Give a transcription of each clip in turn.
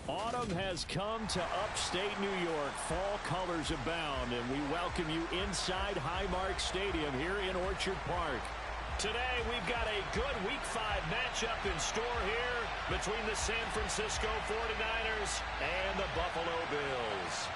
Autumn has come to upstate New York. Fall colors abound, and we welcome you inside Highmark Stadium here in Orchard Park. Today, we've got a good Week 5 matchup in store here between the San Francisco 49ers and the Buffalo Bills.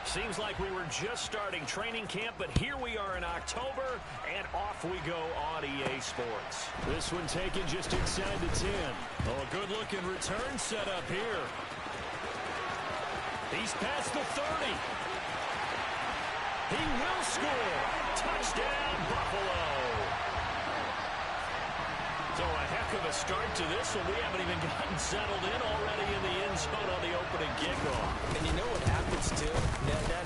Seems like we were just starting training camp, but here we are in October, and off we go on EA Sports. This one taken just inside the 10. Oh, a good-looking return set up here. He's past the 30. He will score. Touchdown, Buffalo. So a heck of a start to this one. We haven't even gotten settled in already in the end zone on the opening kickoff. And you know what happens, too?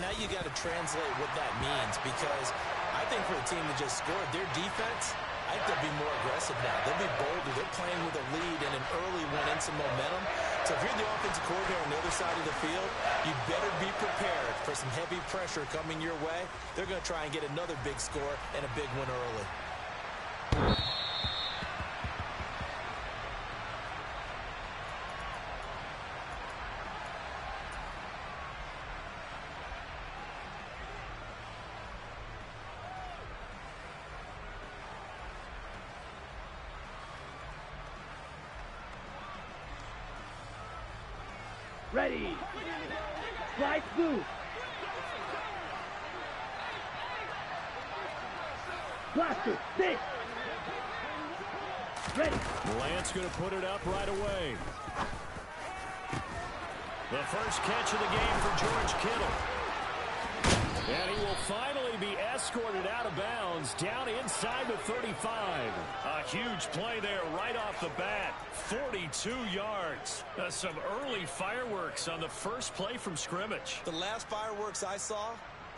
Now you got to translate what that means, because I think for a team that just scored, their defense, I think they'll be more aggressive now. They'll be bolder. They're playing with a lead and an early one and some momentum. So if you're the offensive coordinator on the other side of the field, you better be prepared for some heavy pressure coming your way. They're going to try and get another big score and a big one early. Ready. Slide through. Blaster. Six. Ready. Lance going to put it up right away. The first catch of the game for George Kittle. And he will finally be escorted out of bounds down inside the 35. A huge play there right off the bat. 42 yards. Some early fireworks on the first play from scrimmage. The last fireworks I saw,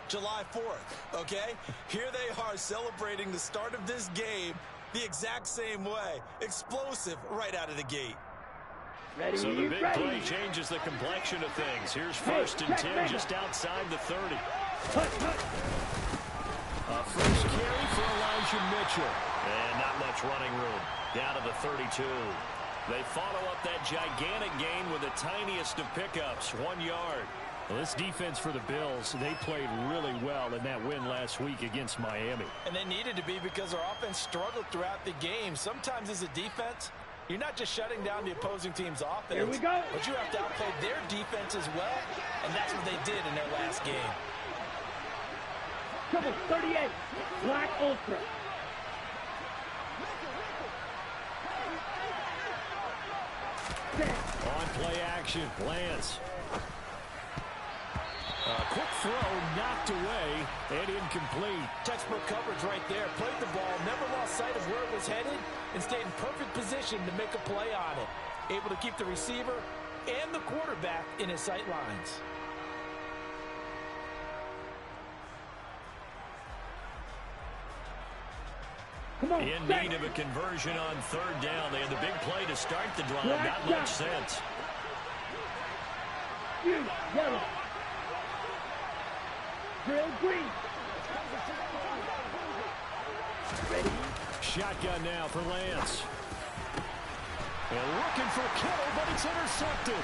July 4th, okay? Here they are celebrating the start of this game the exact same way. Explosive right out of the gate. Ready, so the big play changes the complexion of things. Here's first and 10 just outside the 30. A first carry for Elijah Mitchell. And not much running room. Down to the 32. They follow up that gigantic gain with the tiniest of pickups, 1 yard. Well, this defense for the Bills, they played really well in that win last week against Miami. And they needed to be, because their offense struggled throughout the game. Sometimes as a defense, you're not just shutting down the opposing team's offense. Here we go. But you have to outplay their defense as well, and that's what they did in their last game. Trouble 38. Black Ultra. On play action, Lance. A quick throw knocked away and incomplete. Textbook coverage right there. Played the ball, never lost sight of where it was headed, and stayed in perfect position to make a play on it. Able to keep the receiver and the quarterback in his sight lines. In need of a conversion on third down. They had the big play to start the drive. Not much sense. Yellow. Drill green. Ready. Shotgun now for Lance. And looking for Kittle, but it's intercepted.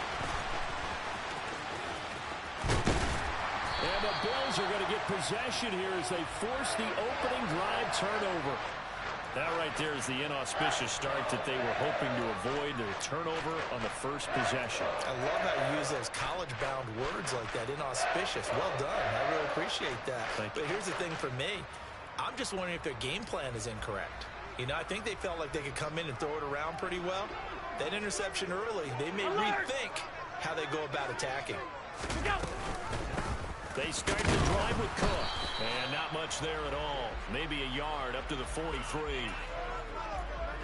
And the Bills are going to get possession here as they force the opening drive turnover. That right there is the inauspicious start that they were hoping to avoid, the turnover on the first possession. I love how you use those college-bound words like that, inauspicious. Well done. I really appreciate that. But here's the thing for me. I'm just wondering if their game plan is incorrect. You know, I think they felt like they could come in and throw it around pretty well. That interception early, they may rethink how they go about attacking. They start the drive with Cook. And not much there at all. Maybe a yard up to the 43.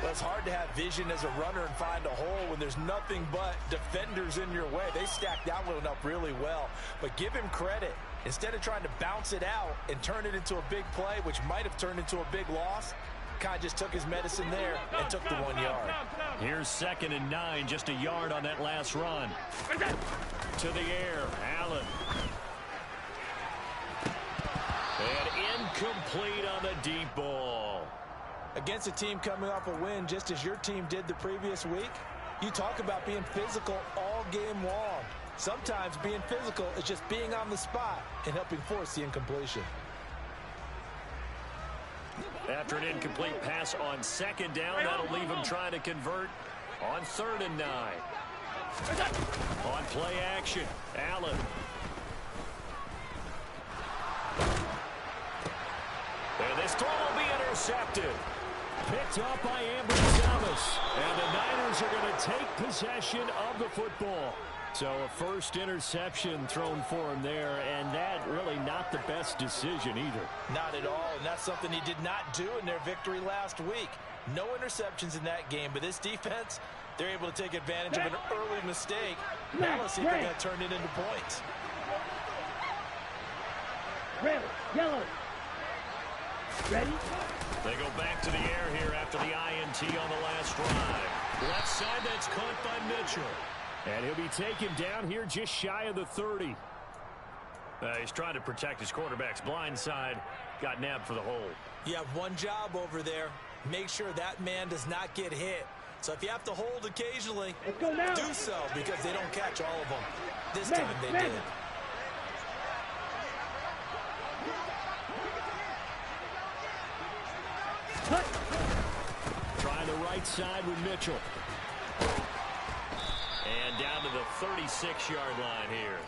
Well, it's hard to have vision as a runner and find a hole when there's nothing but defenders in your way. They stacked that one up really well. But give him credit. Instead of trying to bounce it out and turn it into a big play, which might have turned into a big loss, kind of just took his medicine there and took the 1 yard. Here's 2nd and 9, just a yard on that last run. To the air, Allen. And incomplete on the deep ball. Against a team coming off a win just as your team did the previous week, you talk about being physical all game long. Sometimes being physical is just being on the spot and helping force the incompletion. After an incomplete pass on 2nd down, that'll leave him trying to convert on 3rd and 9. On play action, Allen. And this throw will be intercepted. Picked up by Amber Thomas. And the Niners are going to take possession of the football. So a first interception thrown for him there, and that really not the best decision either. Not at all, and that's something he did not do in their victory last week. No interceptions in that game, but this defense, they're able to take advantage of an early mistake. Now let's see if they're going to turn it into points. Red, yellow. Ready? They go back to the air here after the INT on the last drive. Left side, that's caught by Mitchell. And he'll be taken down here just shy of the 30. He's trying to protect his quarterback's blind side. Got nabbed for the hole. You have one job over there. Make sure that man does not get hit. So if you have to hold occasionally, Let's go now. do so because they don't catch all of them. This time they did. Cut. Trying the right side with Mitchell. And down to the 36-yard line here.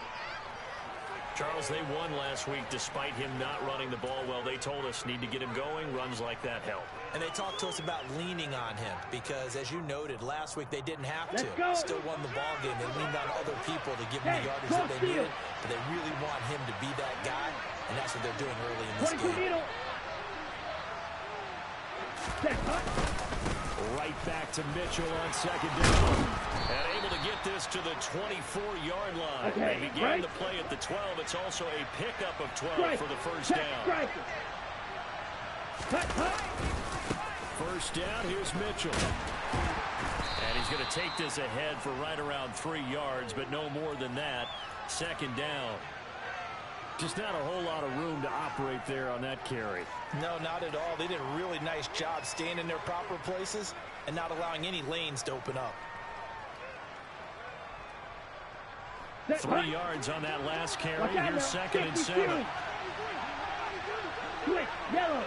Charles, they won last week despite him not running the ball well. They told us need to get him going. Runs like that help. And they talked to us about leaning on him because, as you noted, last week they didn't have Let's to. go. Still won the ball game. They leaned on other people to give them the yardage that they needed. But they really want him to be that guy, and that's what they're doing early in this 22 game. needle. Set, cut. Right back to Mitchell on 2nd down. And able to get this to the 24-yard line. Okay, They began right. the play at the 12. It's also a pickup of 12 Strike. for the first Check, down. strike. Cut, cut. First down, here's Mitchell. And he's going to take this ahead for right around 3 yards, but no more than that. 2nd down. Just not a whole lot of room to operate there on that carry. No, not at all. They did a really nice job staying in their proper places and not allowing any lanes to open up. Set, 3 cut. yards on that last carry. Watch out Here's now. 2nd and 7. Switch, yellow.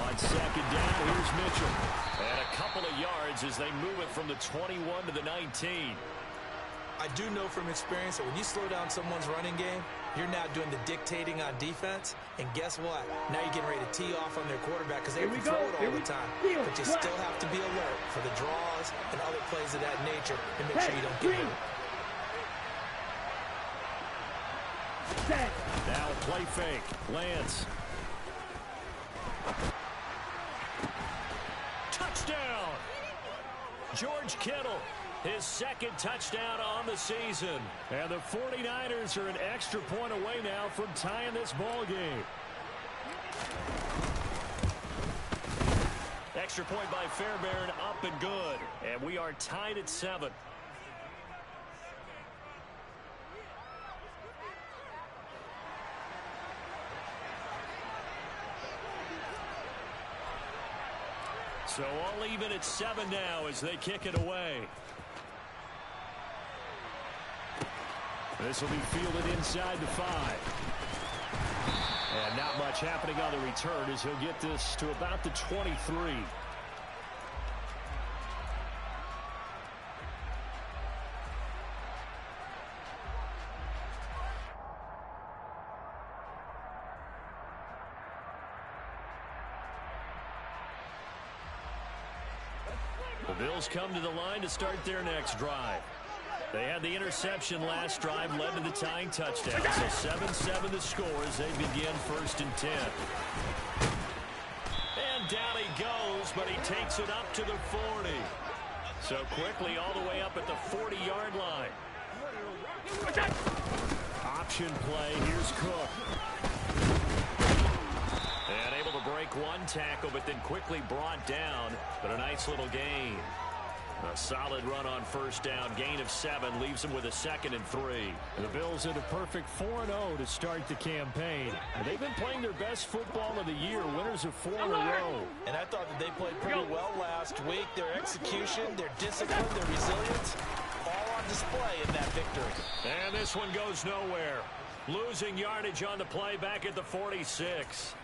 On 2nd down, here's Mitchell. And a couple of yards as they move it from the 21 to the 19. I do know from experience that when you slow down someone's running game, you're now doing the dictating on defense. And guess what? Now you're getting ready to tee off on their quarterback because they Here have we to throw go. it Here all we the time. go. But you Flat. still have to be alert for the draws and other plays of that nature and make sure you don't get Green. hurt. Set. Now a play fake. Lance. Touchdown! George Kittle, his 2nd touchdown on the season. And the 49ers are an extra point away now from tying this ball game. Extra point by Fairbairn, up and good. And we are tied at 7. So all even at 7 now as they kick it away. This will be fielded inside the 5. And not much happening on the return as he'll get this to about the 23. The Bills come to the line to start their next drive. They had the interception last drive, led to the tying touchdown. So 7-7 the score as they begin 1st and 10. down he goes, but he takes it up to the 40. So quickly all the way up at the 40-yard line. Option play. Here's Cook. And able to break one tackle, but then quickly brought down. But a nice little gain. A solid run on first down. Gain of 7 leaves them with a 2nd and 3. The Bills at a perfect 4-0 to start the campaign. And they've been playing their best football of the year. Winners of 4 in a row. And I thought that they played pretty well last week. Their execution, their discipline, their resilience, all on display in that victory. And this one goes nowhere. Losing yardage on the play back at the 46.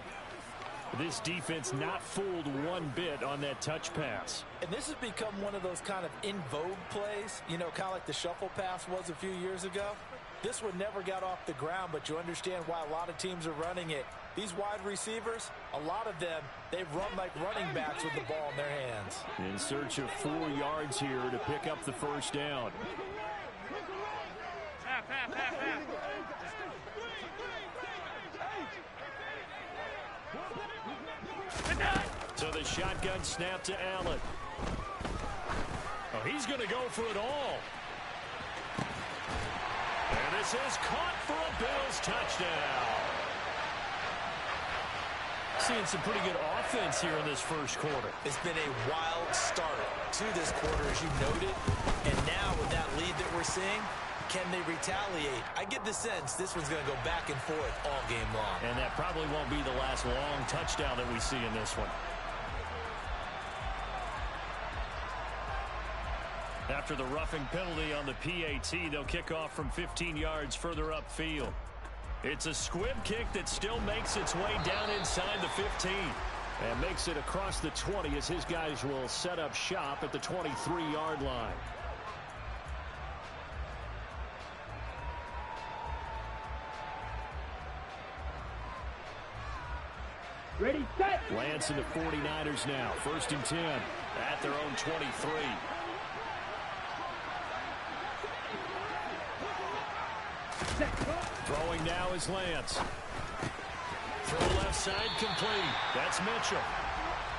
This defense not fooled one bit on that touch pass. And this has become one of those kind of in vogue plays, you know, kind of like the shuffle pass was a few years ago. This one never got off the ground, but you understand why a lot of teams are running it. These wide receivers, a lot of them, they run like running backs with the ball in their hands. In search of 4 yards here to pick up the first down. So the shotgun snap to Allen. Oh, he's going to go for it all. And this is caught for a Bills touchdown. Seeing some pretty good offense here in this first quarter. It's been a wild start to this quarter, as you noted. And now with that lead that we're seeing, can they retaliate? I get the sense this one's going to go back and forth all game long. And that probably won't be the last long touchdown that we see in this one. After the roughing penalty on the PAT, they'll kick off from 15 yards further upfield. It's a squib kick that still makes its way down inside the 15. And makes it across the 20 as his guys will set up shop at the 23-yard line. Ready, set. Lance and the 49ers now. 1st and 10 at their own 23. Throwing now is Lance. Throw left side complete. That's Mitchell.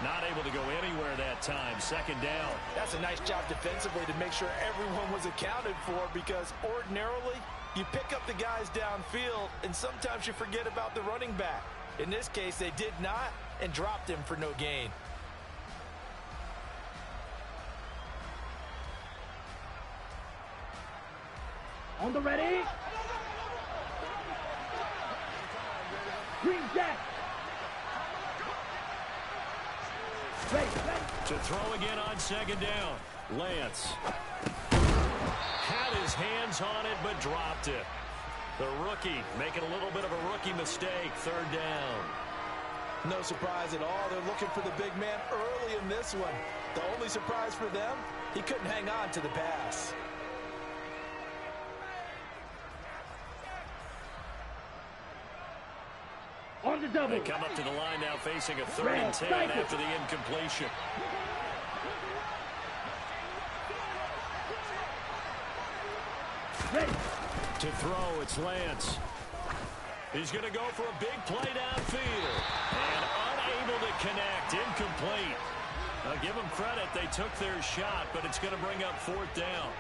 Not able to go anywhere that time. 2nd down. That's a nice job defensively to make sure everyone was accounted for, because ordinarily you pick up the guys downfield and sometimes you forget about the running back. In this case, they did not and dropped him for no gain. On the ready. Green Jack. To throw again on 2nd down. Lance had his hands on it but dropped it. The rookie making a little bit of a rookie mistake. 3rd down. No surprise at all. They're looking for the big man early in this one. The only surprise for them, he couldn't hang on to the pass. On the double. They come up to the line now facing a 3rd and 10 after the incompletion. Ready. To throw, it's Lance. He's going to go for a big play downfield. And unable to connect. Incomplete. I'll give them credit. They took their shot, but it's going to bring up 4th down.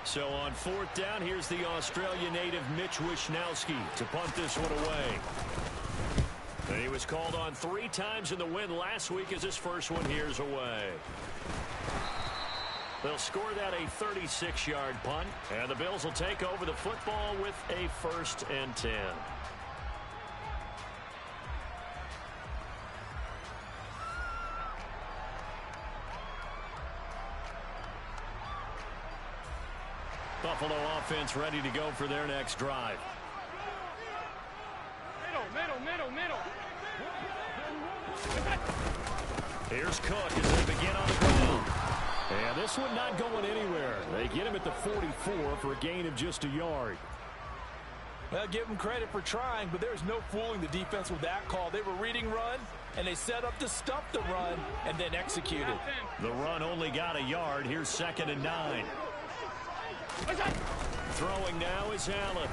So on 4th down, here's the Australia native Mitch Wishnowski to punt this one away. And he was called on 3 times in the win last week as his first one here's away. They'll score that a 36-yard punt, and the Bills will take over the football with a 1st and 10. Buffalo offense ready to go for their next drive. Middle. Here's Cook as they begin on the ground. And this one not going anywhere. They get him at the 44 for a gain of just a yard. Well, give them credit for trying, but there's no fooling the defense with that call. They were reading run, and they set up to stop the run and then executed. The run only got a yard. Here's 2nd and 9. Throwing now is Allen.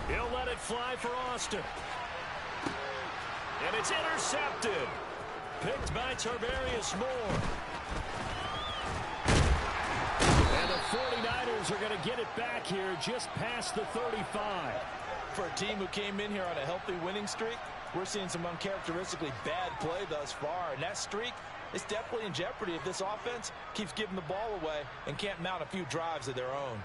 He'll let it fly for Austin. And it's intercepted. Picked by Tarvarius Moore. And the 49ers are going to get it back here just past the 35. For a team who came in here on a healthy winning streak, we're seeing some uncharacteristically bad play thus far. And that streak is definitely in jeopardy if this offense keeps giving the ball away and can't mount a few drives of their own.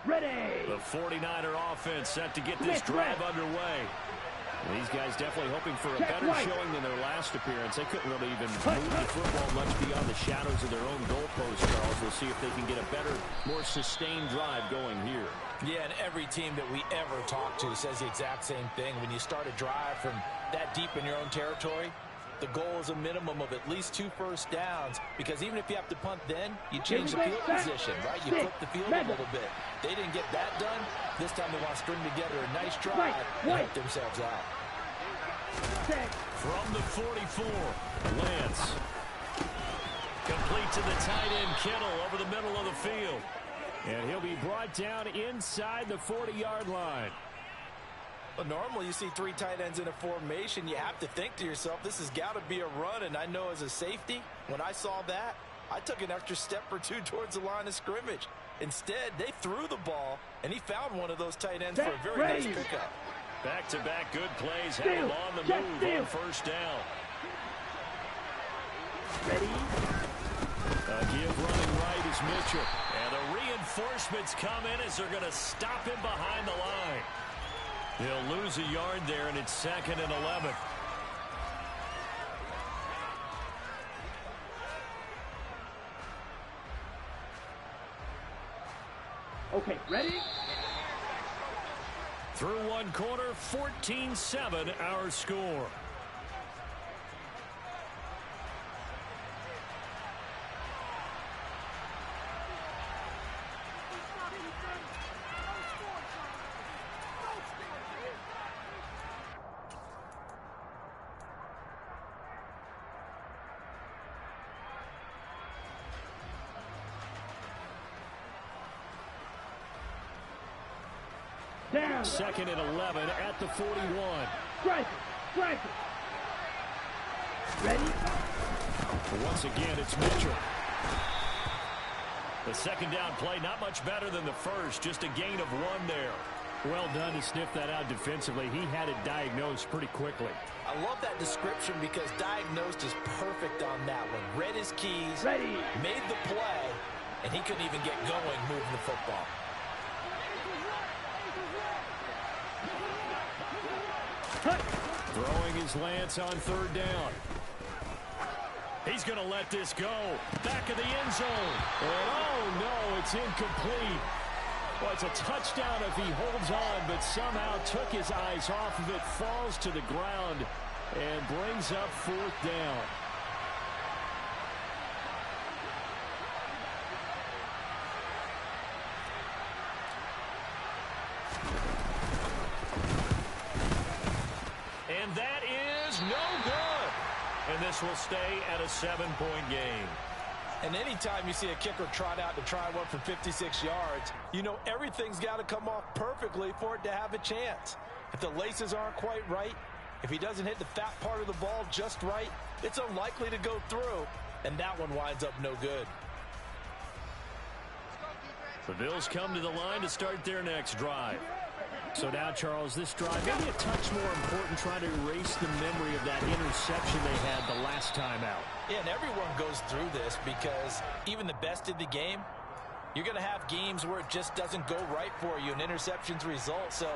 Ready. The 49er offense set to get this drive underway. These guys definitely hoping for a better showing than their last appearance. They couldn't really even move the football much beyond the shadows of their own goalpost, Charles. We'll see if they can get a better, more sustained drive going here. Yeah, and every team that we ever talk to says the exact same thing. When you start a drive from that deep in your own territory, the goal is a minimum of at least 2 first downs, because even if you have to punt then, you change the field position, right? You flip the field a little bit. They didn't get that done. This time they want to string together a nice drive and help themselves out. From the 44, Lance. Complete to the tight end, Kittle, over the middle of the field. And he'll be brought down inside the 40-yard line. Well, normally you see 3 tight ends in a formation. You have to think to yourself, this has got to be a run. And I know as a safety, when I saw that, I took an extra step or 2 towards the line of scrimmage. Instead, they threw the ball, and he found one of those tight ends for a very nice pickup. Back-to-back good plays have him on the move on first down. Ready. Give running right is Mitchell. And the reinforcements come in as they're going to stop him behind the line. He'll lose a yard there, and it's 2nd and 11. Okay, ready? Through one quarter, 14-7 our score. Down. 2nd and 11 at the 41. Strike it. Ready? Once again, it's Mitchell. The second down play, not much better than the first, just a gain of 1 there. Well done to sniff that out defensively. He had it diagnosed pretty quickly. I love that description because diagnosed is perfect on that one. Read his keys, Ready. made the play, and he couldn't even get going moving the football. Throwing his Lance on 3rd down. He's going to let this go. Back of the end zone. And oh no, it's incomplete. Well, it's a touchdown if he holds on, but somehow took his eyes off of it, falls to the ground, and brings up 4th down. And that is no good. And this will stay at a 7-point game. And anytime you see a kicker trot out to try one from 56 yards, you know everything's got to come off perfectly for it to have a chance. If the laces aren't quite right, if he doesn't hit the fat part of the ball just right, it's unlikely to go through. And that one winds up no good. The Bills come to the line to start their next drive. So now, Charles, this drive maybe a touch more important, trying to erase the memory of that interception they had the last time out. Yeah, and everyone goes through this because even the best in the game, you're going to have games where it just doesn't go right for you and interceptions result. So,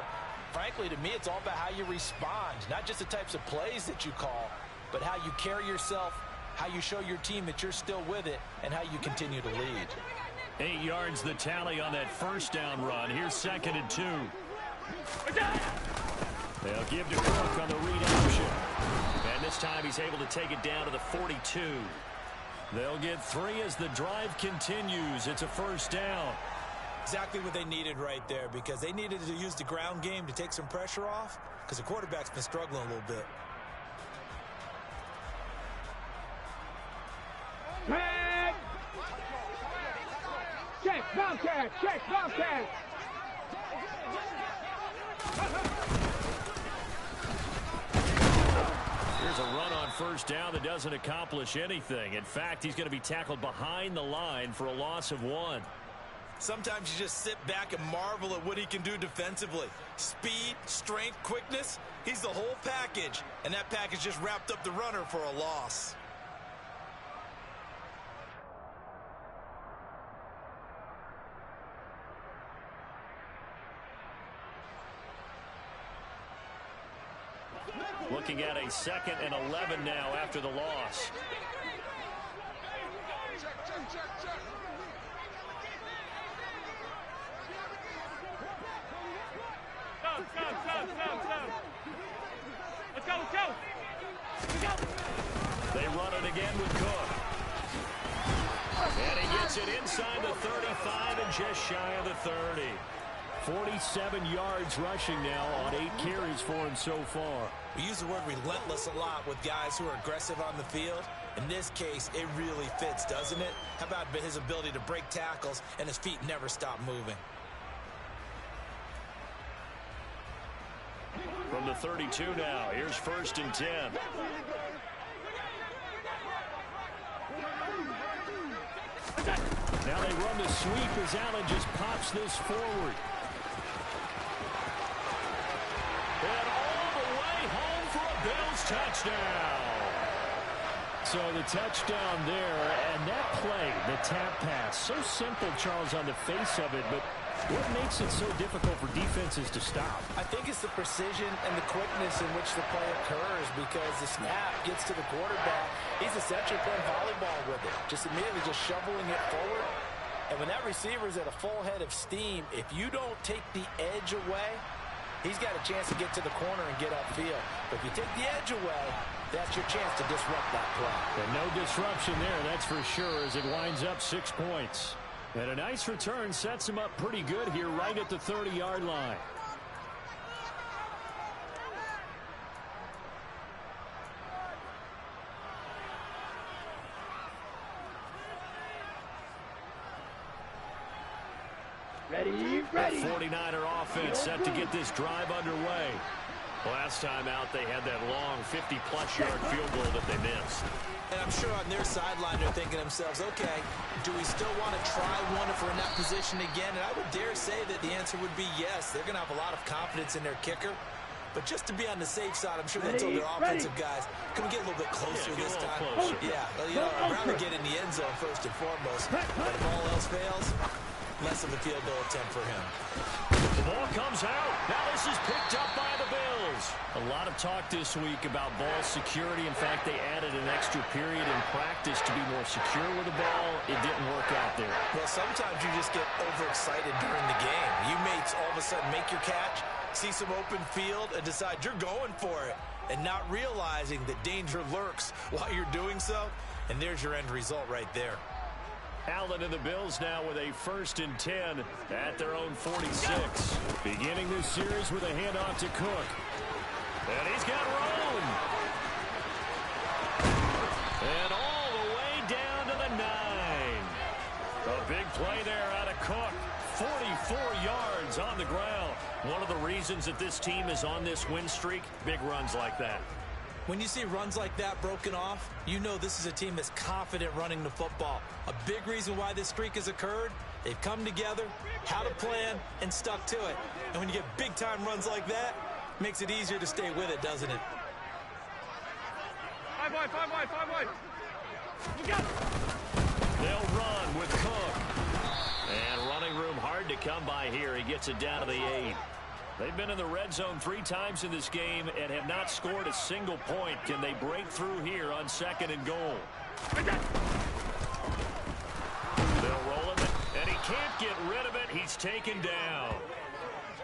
frankly, to me, it's all about how you respond, not just the types of plays that you call, but how you carry yourself, how you show your team that you're still with it, and how you continue to lead. 8 yards the tally on that first down run. Here's 2nd and 2. They'll give to Cook on the read option. And this time he's able to take it down to the 42. They'll get 3 as the drive continues. It's a first down. Exactly what they needed right there, because they needed to use the ground game to take some pressure off, because the quarterback's been struggling a little bit. Check, Bobcat! Check, Bobcat! There's a run on first down that doesn't accomplish anything. In fact, he's going to be tackled behind the line for a loss of 1. Sometimes you just sit back and marvel at what he can do defensively. Speed, strength, quickness. He's the whole package. And that package just wrapped up the runner for a loss. Looking at a 2nd and 11 now after the loss. Let's go. They run it again with Cook. And he gets it inside the 35 and just shy of the 30. 47 yards rushing now on 8 carries for him so far. We use the word relentless a lot with guys who are aggressive on the field. In this case, it really fits, doesn't it? How about his ability to break tackles and his feet never stop moving? From the 32 now, here's 1st and 10. Now they run the sweep as Allen just pops this forward. And all the way home for a Bills touchdown. So the touchdown there, and that play, the tap pass, so simple, Charles, on the face of it, but what makes it so difficult for defenses to stop? I think it's the precision and the quickness in which the play occurs, because the snap gets to the quarterback. He's essentially playing volleyball with it, just immediately just shoveling it forward. And when that receiver's at a full head of steam, if you don't take the edge away, he's got a chance to get to the corner and get upfield. But if you take the edge away, that's your chance to disrupt that play. And no disruption there, that's for sure, as it winds up 6 points. And a nice return sets him up pretty good here right at the 30-yard line. Ready. The 49er offense set to get this drive underway. Last time out, they had that long 50-plus yard field goal that they missed. And I'm sure on their sideline they're thinking to themselves, okay, do we still want to try one if we're in that position again? And I would dare say that the answer would be yes. They're going to have a lot of confidence in their kicker. But just to be on the safe side, I'm sure they told their offensive guys, can we get a little bit closer this time? Closer. Yeah, well, you know, I'd rather get in the end zone first and foremost. But if all else fails, less of a field goal attempt for him. The ball comes out. Now this is picked up by the Bills. A lot of talk this week about ball security. In fact, they added an extra period in practice to be more secure with the ball. It didn't work out there. Well, sometimes you just get overexcited during the game. You may all of a sudden make your catch, see some open field, and decide you're going for it, and not realizing that danger lurks while you're doing so. And there's your end result right there. Allen and the Bills now with a 1st and 10 at their own 46. Beginning this series with a handoff to Cook. And he's got room. And all the way down to the 9. A big play there out of Cook. 44 yards on the ground. One of the reasons that this team is on this win streak, big runs like that. When you see runs like that broken off, you know this is a team that's confident running the football. A big reason why this streak has occurred, they've come together, had a plan, and stuck to it. And when you get big-time runs like that, it makes it easier to stay with it, doesn't it? 5 wide. They'll run with Cook. And running room hard to come by here. He gets it down to the 8. They've been in the red zone 3 times in this game and have not scored a single point. Can they break through here on 2nd and goal? They'll roll him, and he can't get rid of it. He's taken down.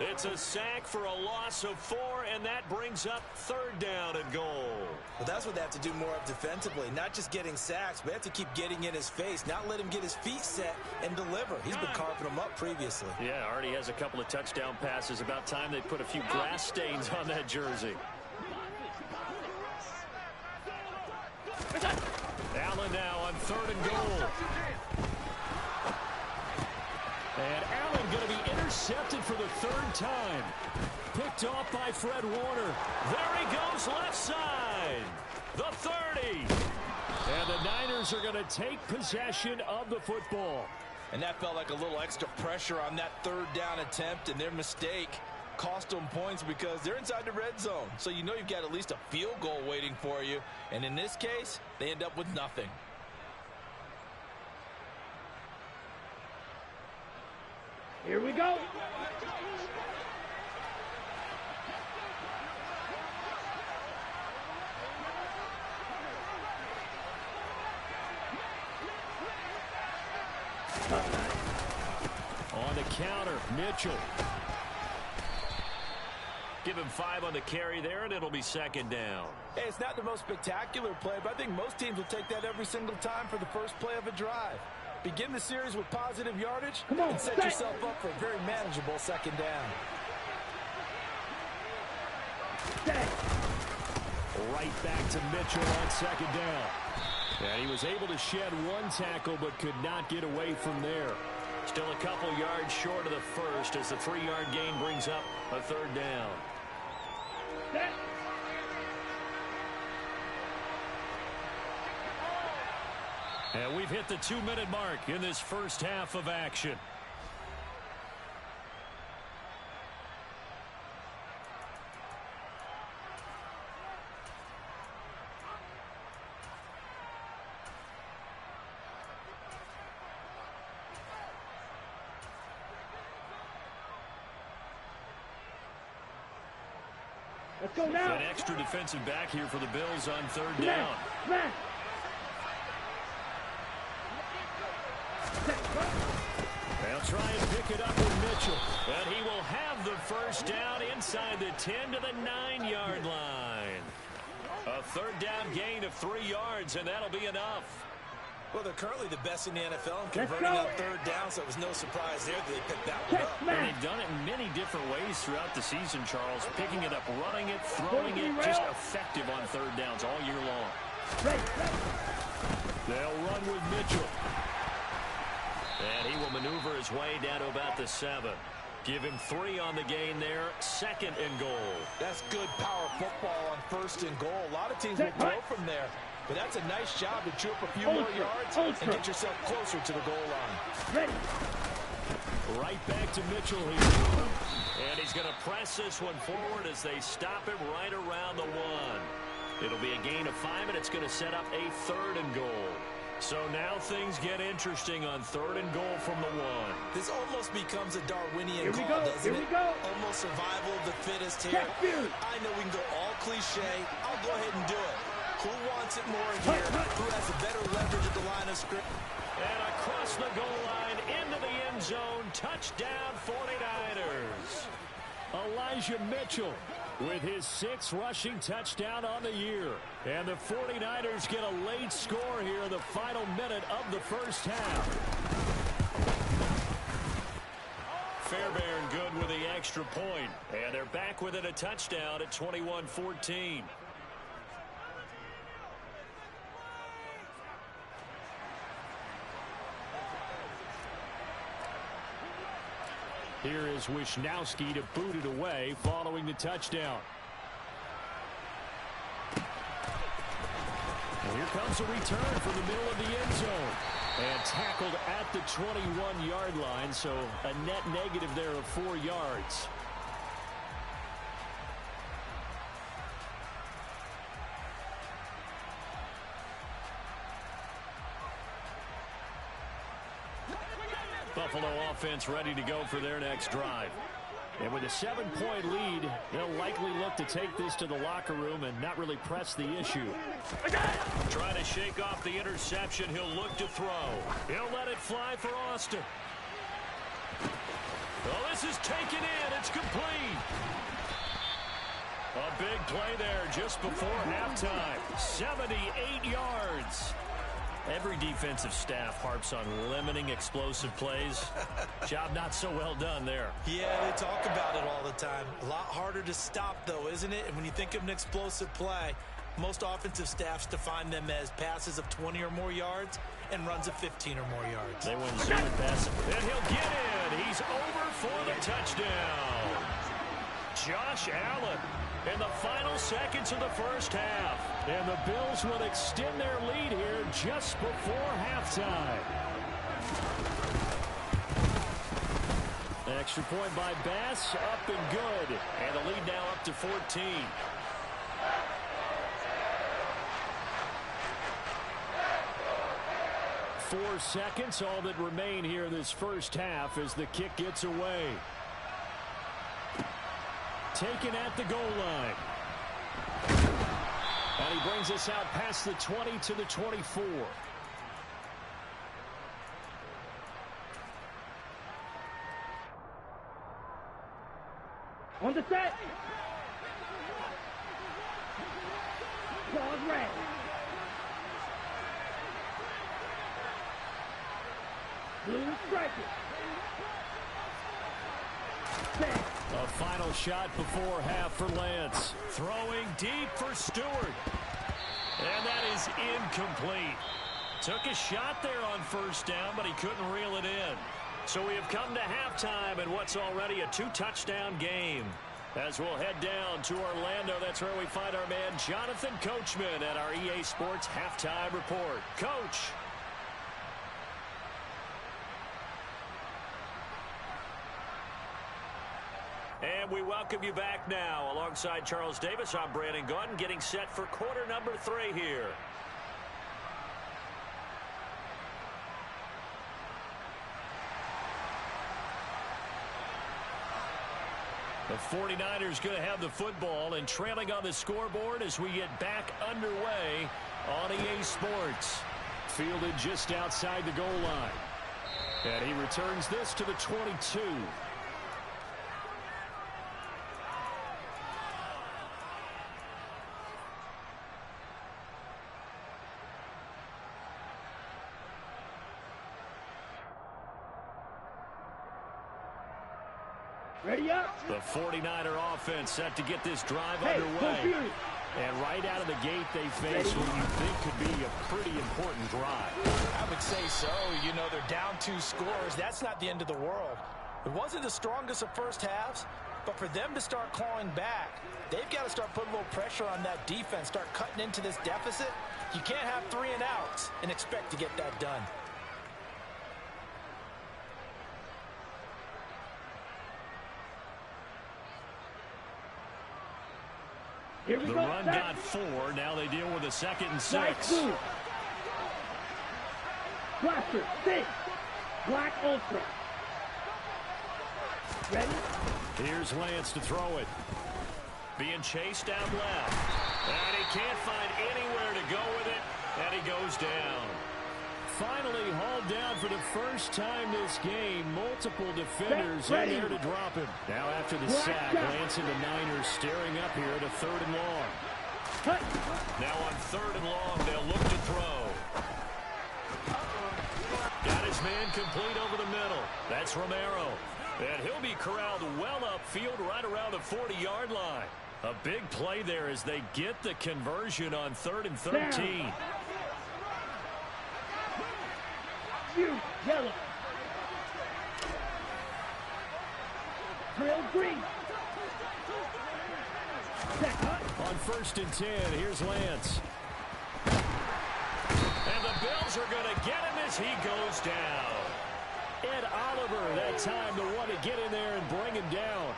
It's a sack for a loss of 4, and that brings up 3rd down and goal. Well, that's what they have to do more of defensively. Not just getting sacks, but they have to keep getting in his face, not let him get his feet set and deliver. He's been carving them up previously. Yeah, already has a couple of touchdown passes. About time they put a few grass stains on that jersey. Allen now on 3rd and goal. And Allen going to be intercepted for the 3rd time. Picked off by Fred Warner. There he goes, left side. the 30. And the Niners are going to take possession of the football. And that felt like a little extra pressure on that third down attempt, and their mistake cost them points because they're inside the red zone. So you know you've got at least a field goal waiting for you. And in this case, they end up with nothing. Here we go. On the counter, Mitchell. Give him 5 on the carry there, and it'll be second down. Hey, it's not the most spectacular play, but I think most teams will take that every single time for the first play of a drive. Begin the series with positive yardage and set yourself up for a very manageable second down. Right back to Mitchell on second down. And he was able to shed 1 tackle but could not get away from there. Still a couple yards short of the first as the 3-yard gain brings up a third down. And we've hit the 2-minute mark in this first half of action. Let's go now. An extra defensive back here for the Bills on third down. They'll try and pick it up with Mitchell. And he will have the first down inside the 10 to the 9-yard line. A third down gain of 3 yards, and that'll be enough. Well, they're currently the best in the NFL in converting on third down, so it was no surprise there that they picked that one up. And they've done it in many different ways throughout the season, Charles. Picking it up, running it, throwing it, just effective on third downs all year long. They'll run with Mitchell. And he will maneuver his way down to about the 7. Give him 3 on the gain there. Second and goal. That's good power football on first and goal. A lot of teams will throw from there. But that's a nice job to chew up a few more yards and get yourself closer to the goal line. Right back to Mitchell here. And he's going to press this one forward as they stop him right around the 1. It'll be a gain of 5, and it's going to set up a third and goal. So now things get interesting on third and goal from the 1. This almost becomes a Darwinian call, doesn't it? Almost survival of the fittest here. I know we can go all cliche. I'll go ahead and do it. Who wants it more in here? Who has a better leverage at the line of scrimmage? And across the goal line into the end zone. Touchdown 49ers. Elijah Mitchell with his 6th rushing touchdown on the year. And the 49ers get a late score here in the final minute of the first half. Fairbairn good with the extra point. And they're back within a touchdown at 21-14. Here is Wisnowski to boot it away following the touchdown. And here comes a return from the middle of the end zone. And tackled at the 21-yard line, so a net negative there of 4 yards. Buffalo offense ready to go for their next drive. And with a 7-point lead, they'll likely look to take this to the locker room and not really press the issue. Trying to shake off the interception. He'll look to throw. He'll let it fly for Austin. Oh, this is taken in. It's complete. A big play there just before halftime. 78 yards. Every defensive staff harps on limiting explosive plays. Job not so well done there. Yeah, they talk about it all the time. A lot harder to stop, though, isn't it? And when you think of an explosive play, most offensive staffs define them as passes of 20 or more yards and runs of 15 or more yards. They win zoom and pass. And he'll get in. He's over for the touchdown. Josh Allen in the final seconds of the first half. And the Bills will extend their lead here just before halftime. Extra point by Bass, up and good. And the lead now up to 14. Four seconds, all that remain here in this first half as the kick gets away. Taken at the goal line. And he brings us out past the 20 to the 24. On the set. Claws red. Blue striker. Set. A final shot before half for Lance. Throwing deep for Stewart. And that is incomplete. Took a shot there on first down, but he couldn't reel it in. So we have come to halftime in what's already a two-touchdown game. As we'll head down to Orlando, that's where we find our man Jonathan Coachman at our EA Sports Halftime Report. Coach. And we welcome you back now. Alongside Charles Davis, I'm Brandon Gaudin, getting set for quarter number 3 here. The 49ers going to have the football and trailing on the scoreboard as we get back underway on EA Sports. Fielded just outside the goal line. And he returns this to the 22. Ready up. The 49er offense set to get this drive underway. And right out of the gate, they face what you think could be a pretty important drive. I would say so. You know, they're down 2 scores. That's not the end of the world. It wasn't the strongest of first halves, but for them to start clawing back, they've got to start putting a little pressure on that defense, start cutting into this deficit. You can't have 3 and outs and expect to get that done. Here we The go. run got 4. Now they deal with a 2nd and 6. Nice. Blaster, 6. Black Ultra. Ready? Here's Lance to throw it. Being chased down left. And he can't find anywhere to go with it. And he goes down. Finally hauled down for the first time this game. Multiple defenders in there to drop him. Now after the sack, Lance and the Niners staring up here at a 3rd and long. Now on 3rd and long, they'll look to throw. Got his man complete over the middle. That's Romero. And he'll be corralled well upfield right around the 40-yard line. A big play there as they get the conversion on 3rd and 13. Yellow. Drill green. On 1st and 10, here's Lance. And the Bills are going to get him as he goes down. Ed Oliver, that time, the one to get in there and bring him down.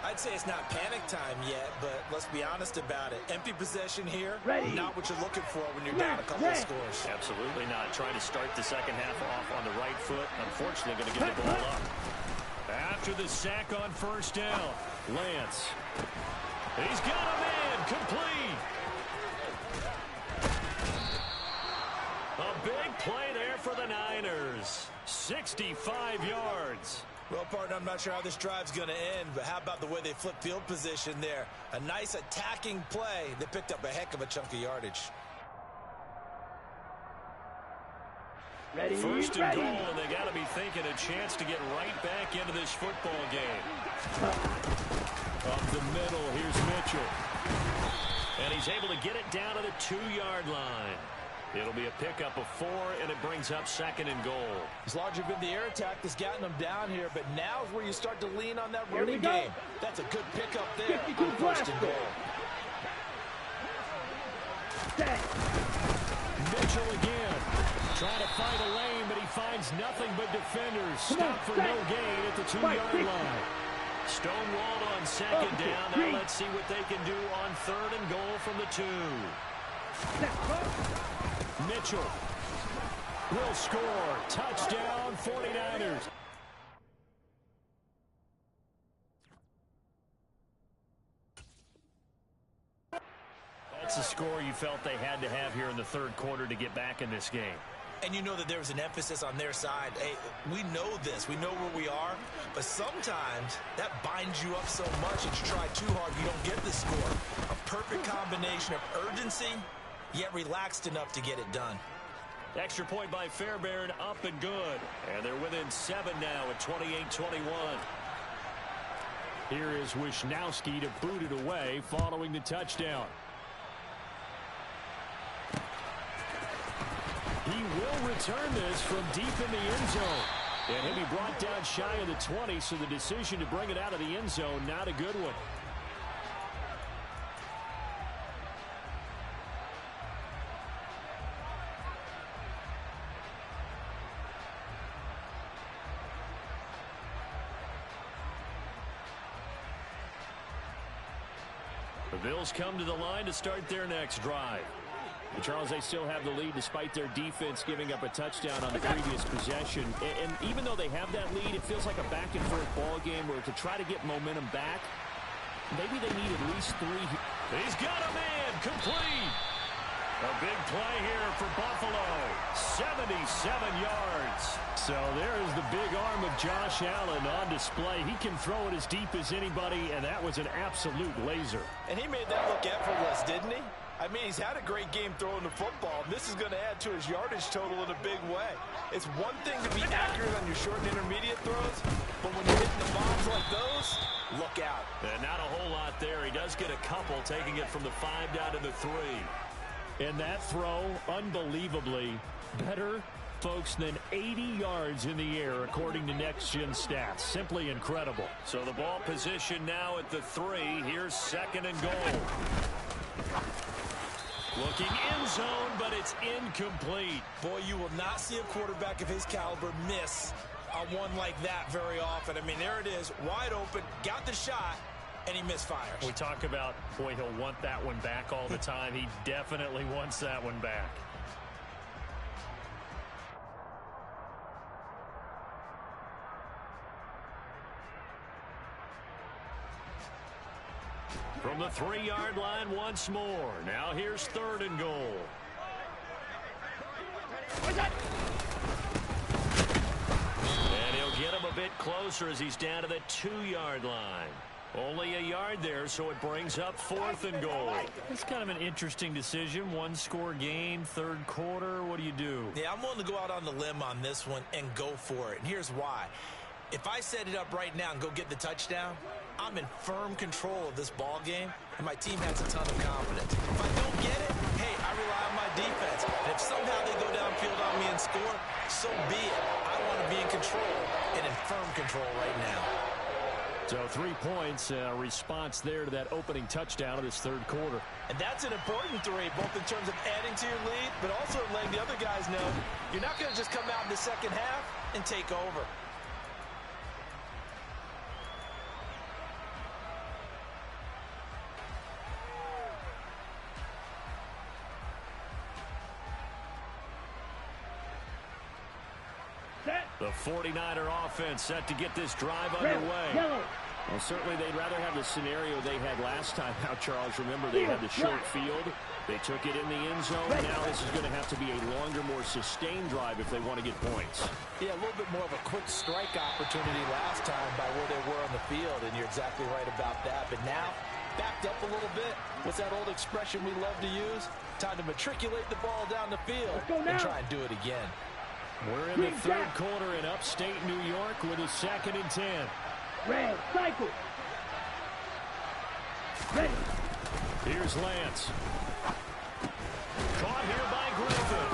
I'd say it's not panic time yet, but let's be honest about it. Empty possession here, not what you're looking for when you're down a couple of scores. Absolutely not. Trying to start the second half off on the right foot. Unfortunately, going to give the ball up. After the sack on 1st down, Lance. He's got a man complete. A big play there for the Niners. 65 yards. Well, partner, I'm not sure how this drive's going to end, but how about the way they flip field position there? A nice attacking play. They picked up a heck of a chunk of yardage. Ready, 1st and goal, and they got to be thinking a chance to get right back into this football game. Up the middle, here's Mitchell. And he's able to get it down to the 2-yard line. It'll be a pickup of 4, and it brings up 2nd and goal. It's largely been the air attack that's gotten them down here, but now's where you start to lean on that Here we running go. game. That's a good pickup there 52 on 1st and goal. Set. Mitchell again. Trying to find a lane, but he finds nothing but defenders. Come on, Stop for set. no gain at the 2-yard line. Stonewalled on 2nd down. Now let's see what they can do on 3rd and goal from the 2. Mitchell will score. Touchdown, 49ers. That's a score you felt they had to have here in the 3rd quarter to get back in this game. And you know that there was an emphasis on their side. Hey, we know this. We know where we are. But sometimes that binds you up so much that you try too hard, you don't get the score. A perfect combination of urgency, yet relaxed enough to get it done. Extra point by Fairbairn, up and good. And they're within 7 now at 28-21. Here is Wisnowski to boot it away following the touchdown. He will return this from deep in the end zone. And he'll be brought down shy of the 20, so the decision to bring it out of the end zone, not a good one. The Bills come to the line to start their next drive. But Charles, they still have the lead despite their defense giving up a touchdown on the previous possession. And even though they have that lead, it feels like a back-and-forth ball game where to try to get momentum back, maybe they need at least 3. He's got a man, complete. A big play here for Buffalo, 77 yards. So there is the big arm of Josh Allen on display. He can throw it as deep as anybody, and that was an absolute laser. And he made that look effortless, didn't he? I mean, he's had a great game throwing the football, and this is going to add to his yardage total in a big way. It's one thing to be accurate on your short and intermediate throws, but when you're hitting the bombs like those, look out. And not a whole lot there. He does get a couple, taking it from the 5 down to the 3. And that throw, unbelievably, better, folks, than 80 yards in the air, according to Next Gen Stats. Simply incredible. So the ball position now at the 3. Here's 2nd and goal. Looking end zone, but it's incomplete. Boy, you will not see a quarterback of his caliber miss on one like that very often. I mean, there it is, wide open, got the shot, and he misfires. We talk about, boy, he'll want that one back all the time. He definitely wants that one back. From the 3-yard line once more. Now here's 3rd and goal. And he'll get him a bit closer as he's down to the 2-yard line. Only a yard there, so it brings up 4th and goal. It's kind of an interesting decision. 1-score game, 3rd quarter. What do you do? Yeah, I'm willing to go out on the limb on this one and go for it. And here's why. If I set it up right now and go get the touchdown, I'm in firm control of this ball game, and my team has a ton of confidence. If I don't get it, hey, I rely on my defense. And if somehow they go downfield on me and score, so be it. I want to be in control and in firm control right now. So 3 points, a response there to that opening touchdown of this 3rd quarter. And that's an important 3, both in terms of adding to your lead, but also letting the other guys know you're not going to just come out in the second half and take over. The 49er offense set to get this drive underway. Well, certainly they'd rather have the scenario they had last time out, Charles. Remember, they had the short field. They took it in the end zone. Now this is going to have to be a longer, more sustained drive if they want to get points. Yeah, a little bit more of a quick strike opportunity last time by where they were on the field, and you're exactly right about that. But now, backed up a little bit. What's that old expression we love to use? Time to matriculate the ball down the field and try and do it again. We're in the 3rd quarter in upstate New York with a 2nd and 10. Red, cycle. Ready. Here's Lance. Caught here by Griffin.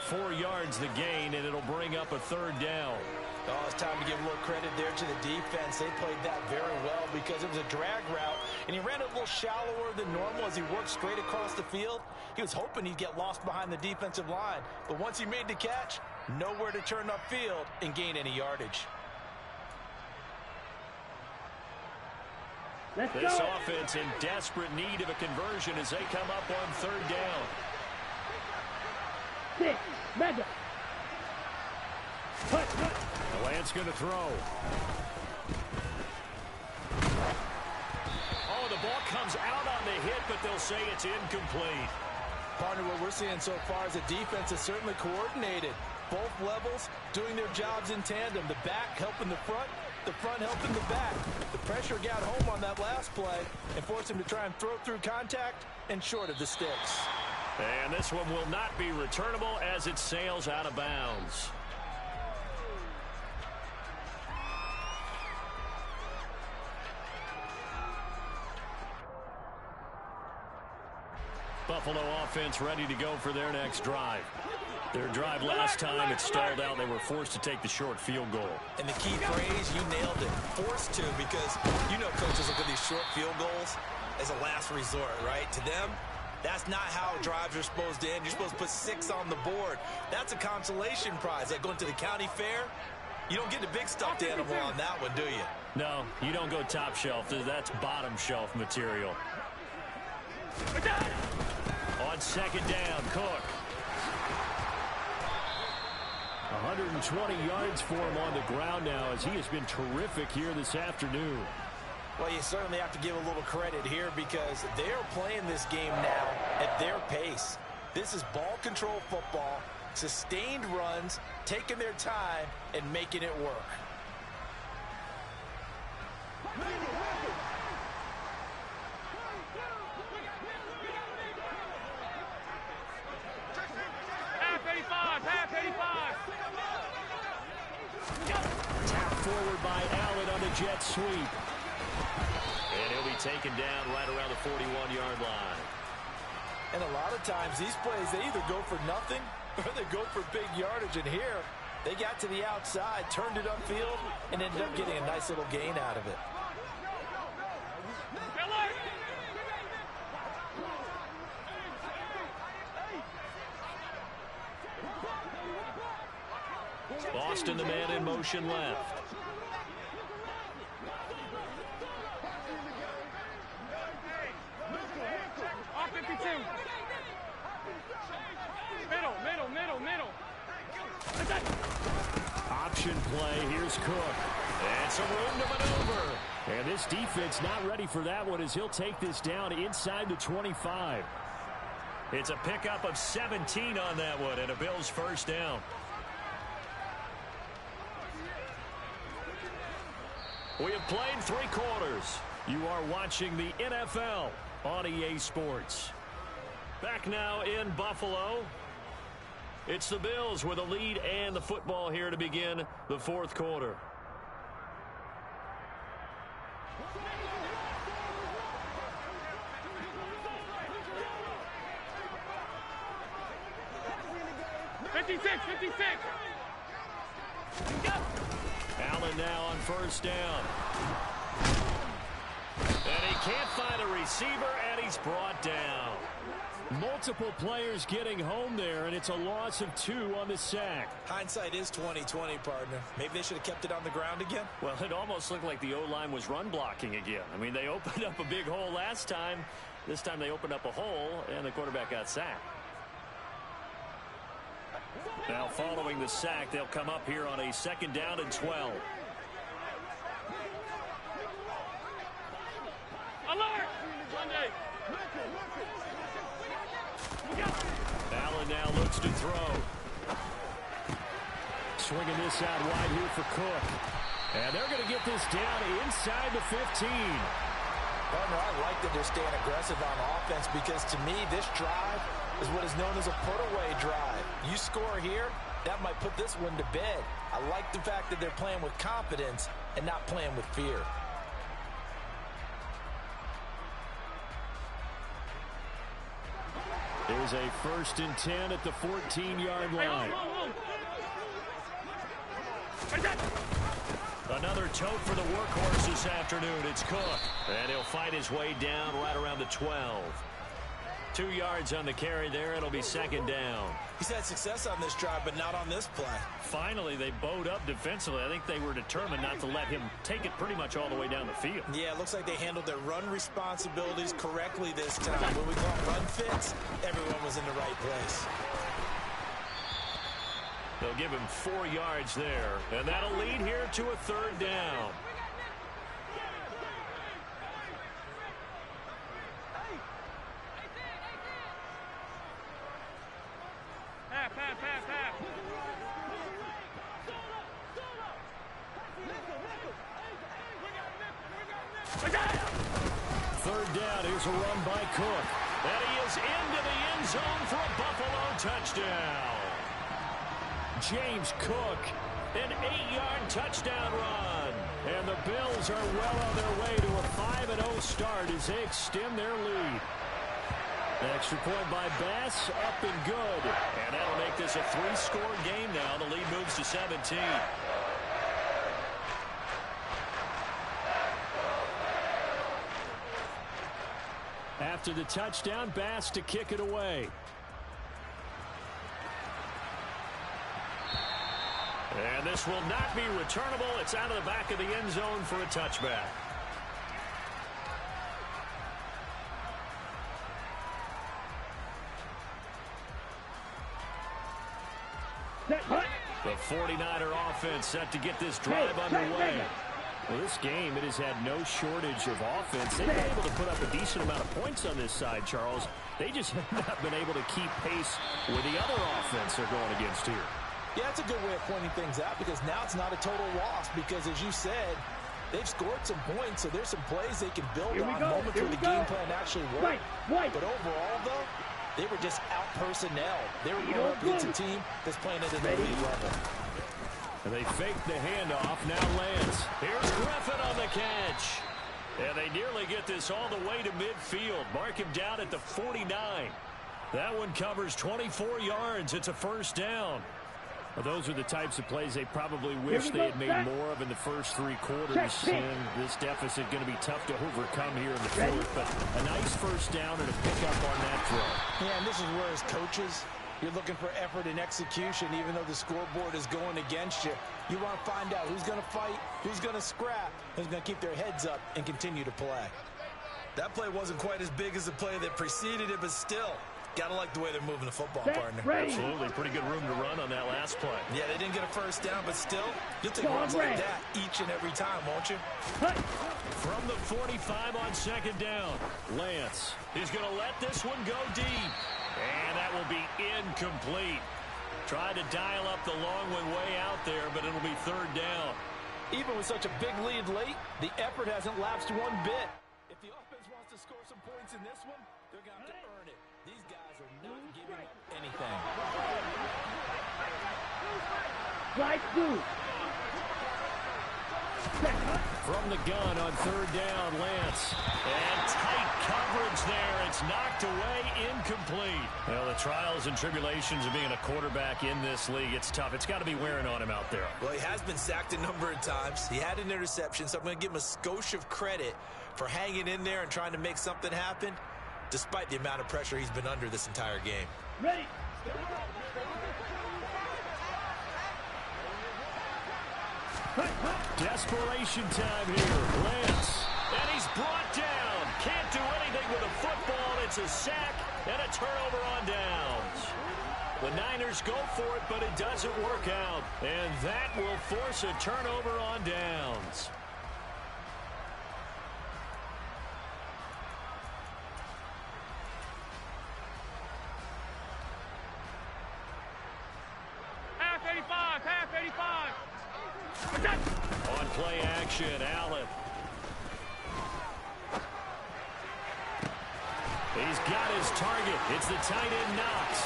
4 yards the gain, and it'll bring up a 3rd down. Oh, it's time to give a little credit there to the defense. They played that very well because it was a drag route, and he ran it a little shallower than normal as he worked straight across the field. He was hoping he'd get lost behind the defensive line, but once he made the catch, nowhere to turn upfield and gain any yardage. This offense in desperate need of a conversion as they come up on 3rd down. 6, mega. Lance going to throw. Oh, the ball comes out on the hit, but they'll say it's incomplete. Partner, what we're seeing so far is the defense is certainly coordinated. Both levels doing their jobs in tandem. The back helping the front helping the back. The pressure got home on that last play and forced him to try and throw through contact and short of the sticks. And this one will not be returnable as it sails out of bounds. Buffalo offense ready to go for their next drive. Their drive last time, it stalled out. They were forced to take the short field goal. And the key phrase, you nailed it, forced to, because you know coaches look at these short field goals as a last resort, right? To them, that's not how drives are supposed to end. You're supposed to put 6 on the board. That's a consolation prize. Like going to the county fair, you don't get the big stuffed animal on that one, do you? No, you don't go top shelf. That's bottom shelf material. On 2nd down, Cook. 120 yards for him on the ground now as he has been terrific here this afternoon. Well, you certainly have to give a little credit here because they're playing this game now at their pace. This is ball control football, sustained runs, taking their time, and making it work. Tapped forward by Allen on the jet sweep. And he'll be taken down right around the 41-yard line. And a lot of times these plays, they either go for nothing or they go for big yardage. And here, they got to the outside, turned it upfield, and ended up getting a nice little gain out of it. Boston, the man in motion left. Option play. Here's Cook. And some room to maneuver. And this defense not ready for that one as he'll take this down inside the 25. It's a pickup of 17 on that one and a Bills 1st down. We have played 3 quarters. You are watching the NFL on EA Sports. Back now in Buffalo. It's the Bills with a lead and the football here to begin the 4th quarter. Allen now on 1st down. And he can't find a receiver, and he's brought down. Multiple players getting home there, and it's a loss of 2 on the sack. Hindsight is 20/20, partner. Maybe they should have kept it on the ground again. Well, it almost looked like the O-line was run blocking again. I mean, they opened up a big hole last time. This time they opened up a hole, and the quarterback got sacked. Now, following the sack, they'll come up here on a 2nd down and 12. Alert! Sunday! Allen now looks to throw. Swinging this out wide here for Cook. And they're going to get this down inside the 15. Partner, I like that they're staying aggressive on offense because to me, this drive is what is known as a put-away drive. You score here, that might put this one to bed. I like the fact that they're playing with confidence and not playing with fear. Here's a 1st and 10 at the 14-yard line. Another tote for the workhorse this afternoon. It's Cook. And he'll fight his way down right around the 12. 2 yards on the carry there. It'll be 2nd down. He's had success on this drive, but not on this play. Finally, they bowed up defensively. I think they were determined not to let him take it pretty much all the way down the field. Yeah, it looks like they handled their run responsibilities correctly this time. When we call run fits, everyone was in the right place. They'll give him 4 yards there, and that'll lead here to a 3rd down. Third down, here's a run by Cook. And he is into the end zone for a Buffalo touchdown. James Cook, an 8-yard touchdown run. And the Bills are well on their way to a 5-0 start as they extend their lead. Extra point by Bass, up and good. And that'll make this a 3-score game now. The lead moves to 17. After the touchdown, Bass to kick it away. And this will not be returnable. It's out of the back of the end zone for a touchback. The 49er offense set to get this drive underway. Well, this game, it has had no shortage of offense. They've been able to put up a decent amount of points on this side, Charles. They just have not been able to keep pace with the other offense they're going against here. Yeah, that's a good way of pointing things out because now it's not a total loss because, as you said, they've scored some points, so there's some plays they can build on moments where the game plan actually worked. But overall, though, they were just out-personnel. They were going up against a team that's playing at an elite level. And they fake the handoff. Now Lance. Here's Griffin on the catch. And they nearly get this all the way to midfield. Mark him down at the 49. That one covers 24 yards. It's a 1st down. Well, those are the types of plays they probably wish they had made more of in the first 3 quarters. And this deficit going to be tough to overcome here in the 4th. But a nice 1st down and a pickup on that throw. Yeah, and this is where as coaches, you're looking for effort and execution, even though the scoreboard is going against you. You want to find out who's going to fight, who's going to scrap, who's going to keep their heads up and continue to play. That play wasn't quite as big as the play that preceded it, but still, got to like the way they're moving the football, partner. Absolutely. Pretty good room to run on that last play. Yeah, they didn't get a 1st down, but still, you'll take runs like that each and every time, won't you? From the 45 on 2nd down, Lance. He's going to let this one go deep. And that will be incomplete. Tried to dial up the long one way out there, but it'll be 3rd down. Even with such a big lead late, the effort hasn't lapsed one bit. If the offense wants to score some points in this one, they're going to have to earn it. These guys are not giving up anything. Slide through. From the gun on 3rd down, Lance. And tight coverage there. It's knocked away, incomplete. Well, the trials and tribulations of being a quarterback in this league, it's tough. It's got to be wearing on him out there. Well, he has been sacked a number of times. He had an interception, so I'm going to give him a skosh of credit for hanging in there and trying to make something happen, despite the amount of pressure he's been under this entire game. Ready. Desperation time here. Lance. And he's brought down. Can't do anything with a football. It's a sack and a turnover on downs. The Niners go for it, but it doesn't work out. And that will force a turnover on downs. Half 85, half 85. On play action, Allen. He's got his target. It's the tight end Knox.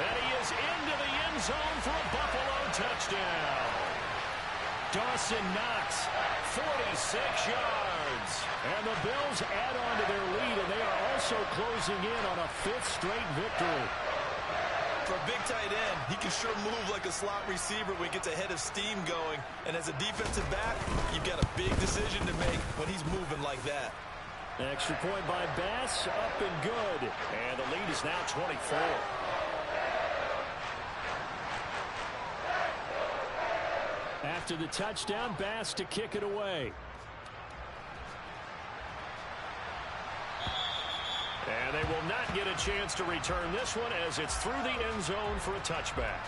And he is into the end zone for a Buffalo touchdown. Dawson Knox, 46 yards. And the Bills add on to their lead, and they are also closing in on a 5th straight victory. For a big tight end, he can sure move like a slot receiver when he gets a head of steam going. And as a defensive back, you've got a big decision to make when he's moving like that. Extra point by Bass, up and good. And the lead is now 24. After the touchdown, Bass to kick it away. And they will not get a chance to return this one as it's through the end zone for a touchback.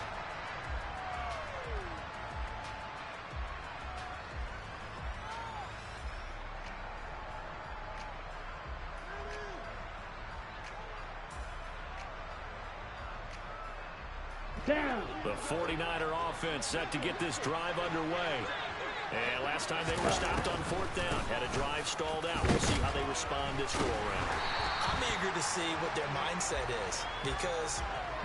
Down. The 49er offense set to get this drive underway. And last time they were stopped on 4th down, had a drive stalled out. We'll see how they respond this go-around. I'm eager to see what their mindset is, because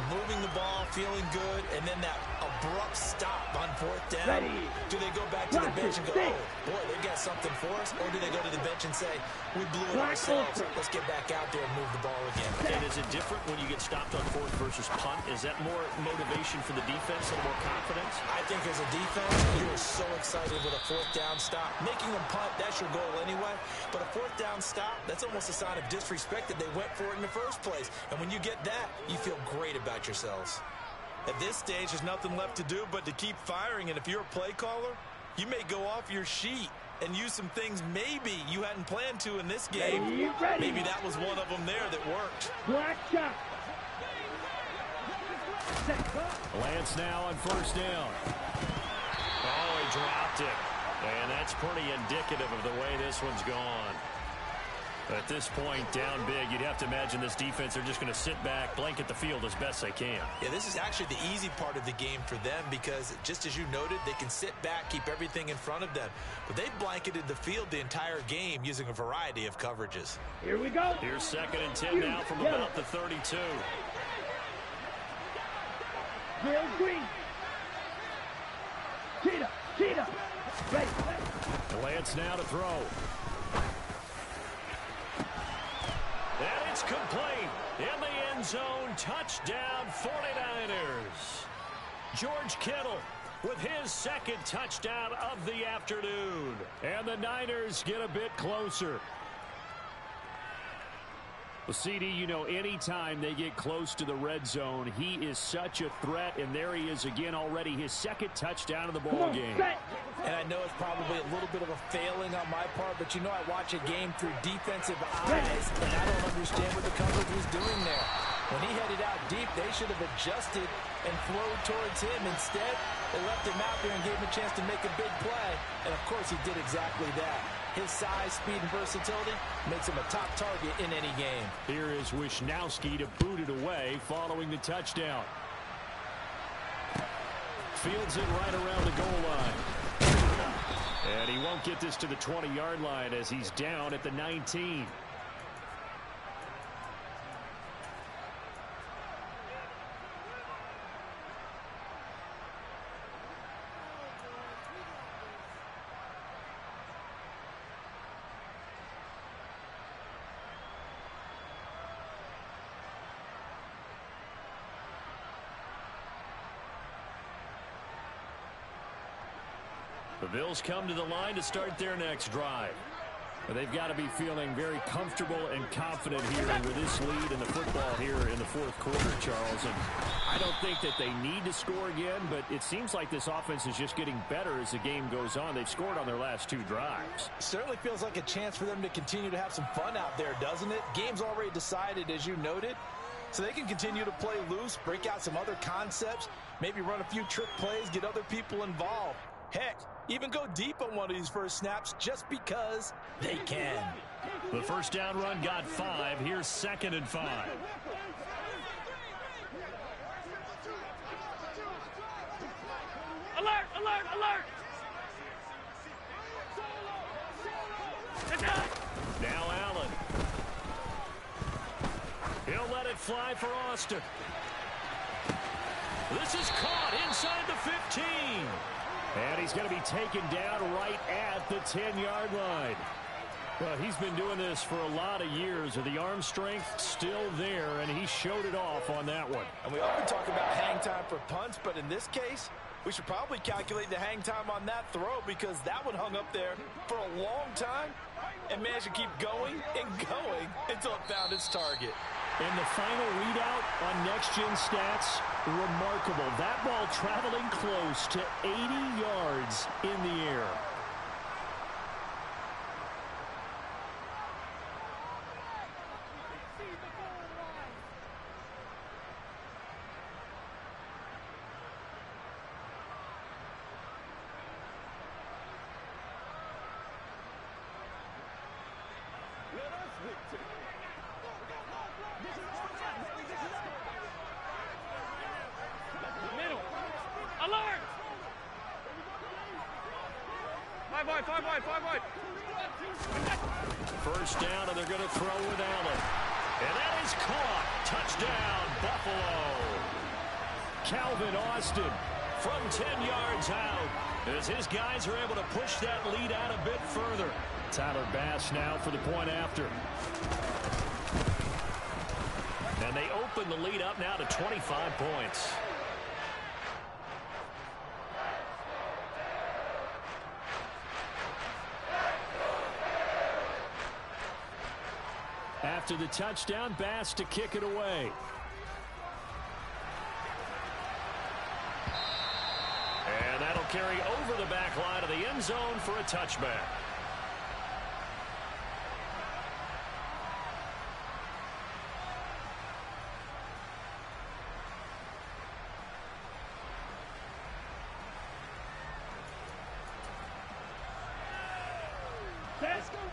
moving the ball, feeling good, and then that abrupt stop on 4th down. Ready. Do they go back to the bench and go, oh, boy, they got something for us? Or do they go to the bench and say, we blew it ourselves, let's get back out there and move the ball again? And is it different when you get stopped on 4th versus punt? Is that more motivation for the defense, a little more confidence? I think as a defense, you are so excited with a 4th down stop. Making them punt, that's your goal anyway. But a 4th down stop, that's almost a sign of disrespect that they went for it in the first place. And when you get that, you feel great about yourselves. At this stage, there's nothing left to do but to keep firing. And if you're a play caller, you may go off your sheet and use some things maybe you hadn't planned to in this game. Ready. Maybe that was one of them there that worked. Black shot. Lance now on 1st down. Oh, he dropped it. And that's pretty indicative of the way this one's gone. At this point, down big, you'd have to imagine this defense are just going to sit back, blanket the field as best they can. Yeah, this is actually the easy part of the game for them because, just as you noted, they can sit back, keep everything in front of them. But they've blanketed the field the entire game using a variety of coverages. Here we go. Here's 2nd and 10 now from about the 32. Real green. Cheetah. Ready. Lance now to throw. And it's complete. In the end zone, touchdown 49ers. George Kittle with his 2nd touchdown of the afternoon. And the Niners get a bit closer. Well, CD, you know, anytime they get close to the red zone, he is such a threat. And there he is again already, his 2nd touchdown of the ball game. And I know it's probably a little bit of a failing on my part, but you know I watch a game through defensive eyes, and I don't understand what the coverage was doing there. When he headed out deep, they should have adjusted and flowed towards him. Instead, they left him out there and gave him a chance to make a big play. And, of course, he did exactly that. His size, speed, and versatility makes him a top target in any game. Here is Wisnowski to boot it away following the touchdown. Fields it right around the goal line. And he won't get this to the 20-yard line as he's down at the 19. The Bills come to the line to start their next drive. But they've got to be feeling very comfortable and confident here with this lead in the football here in the 4th quarter, Charles. And I don't think that they need to score again, but it seems like this offense is just getting better as the game goes on. They've scored on their last 2 drives. Certainly feels like a chance for them to continue to have some fun out there, doesn't it? Game's already decided, as you noted. So they can continue to play loose, break out some other concepts, maybe run a few trick plays, get other people involved. Heck, even go deep on one of these first snaps just because they can. The 1st down run got 5. Here's 2nd and 5. Alert, alert, alert! Now Allen. He'll let it fly for Austin. This is caught inside the 15. And he's going to be taken down right at the 10-yard line. Well, he's been doing this for a lot of years. The arm strength still there, and he showed it off on that one. And we often talk about hang time for punts, but in this case, we should probably calculate the hang time on that throw because that one hung up there for a long time and managed to keep going and going until it found its target. And the final readout on Next Gen Stats, remarkable. That ball traveling close to 80 yards in the air. Middle. Alert! 5 wide. First down, and they're going to throw with Allen. And that is caught. Touchdown, Buffalo. Calvin Austin from 10 yards out as his guys are able to push that lead out a bit further. Tyler Bass now for the point after. And they open the lead up now to 25 points. After the touchdown, Bass to kick it away. And that'll carry over the back line of the end zone for a touchback.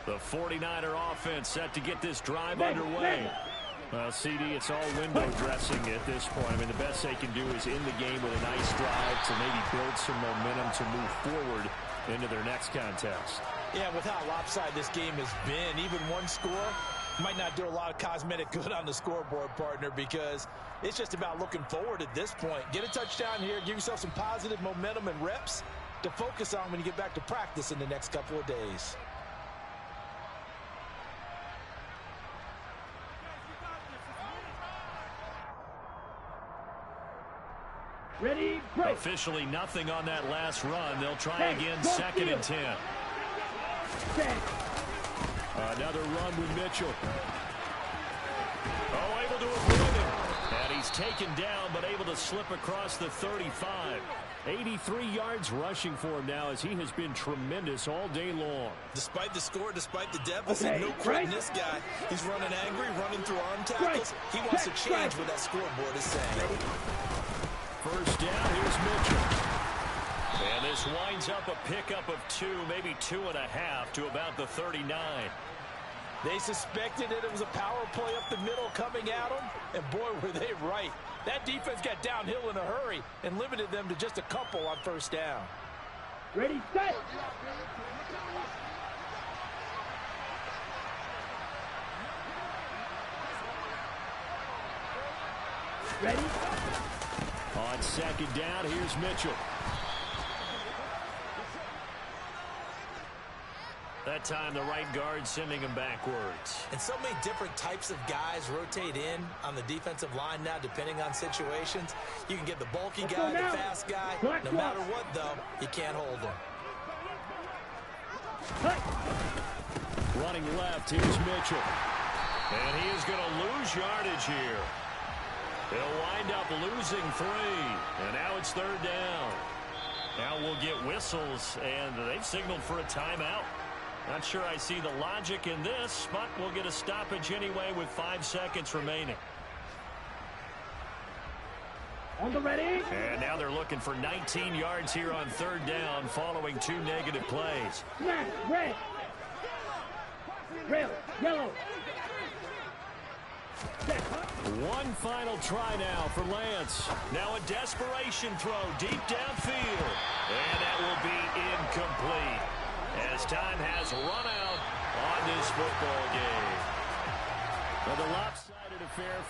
The 49er offense set to get this drive underway. Well, CD, it's all window dressing at this point. I mean, the best they can do is in the game with a nice drive to maybe build some momentum to move forward into their next contest. Yeah, with how lopsided this game has been, even one score might not do a lot of cosmetic good on the scoreboard, partner, because it's just about looking forward at this point. Get a touchdown here, give yourself some positive momentum and reps to focus on when you get back to practice in the next couple of days. Ready, break. Officially nothing on that last run. They'll try again, second and 10. Another run with Mitchell. Oh, able to avoid him. And he's taken down, but able to slip across the 35. 83 yards rushing for him now as he has been tremendous all day long. Despite the score, despite the deficit, no quitting this guy. He's running angry, running through arm tackles. He wants to change what that scoreboard is saying. First down, here's Mitchell. And this winds up a pickup of 2, maybe 2.5 to about the 39. They suspected that it was a power play up the middle coming at them, and boy, were they right. That defense got downhill in a hurry and limited them to just a couple on first down. Ready, set. Ready. On second down, here's Mitchell. That time, the right guard sending him backwards. And so many different types of guys rotate in on the defensive line now, depending on situations. You can get the bulky guy, the fast guy. No matter what, though, you can't hold him. Running left, here's Mitchell. And he is going to lose yardage here. He'll wind up losing 3. And now it's third down. Now we'll get whistles, and they've signaled for a timeout. Not sure I see the logic in this, but we'll get a stoppage anyway with 5 seconds remaining. On the ready. And now they're looking for 19 yards here on third down following 2 negative plays. Snap, red. Red, yellow. One final try now for Lance. Now a desperation throw deep downfield. And that will be incomplete as time has run out on this football game. Well, the lopsided affair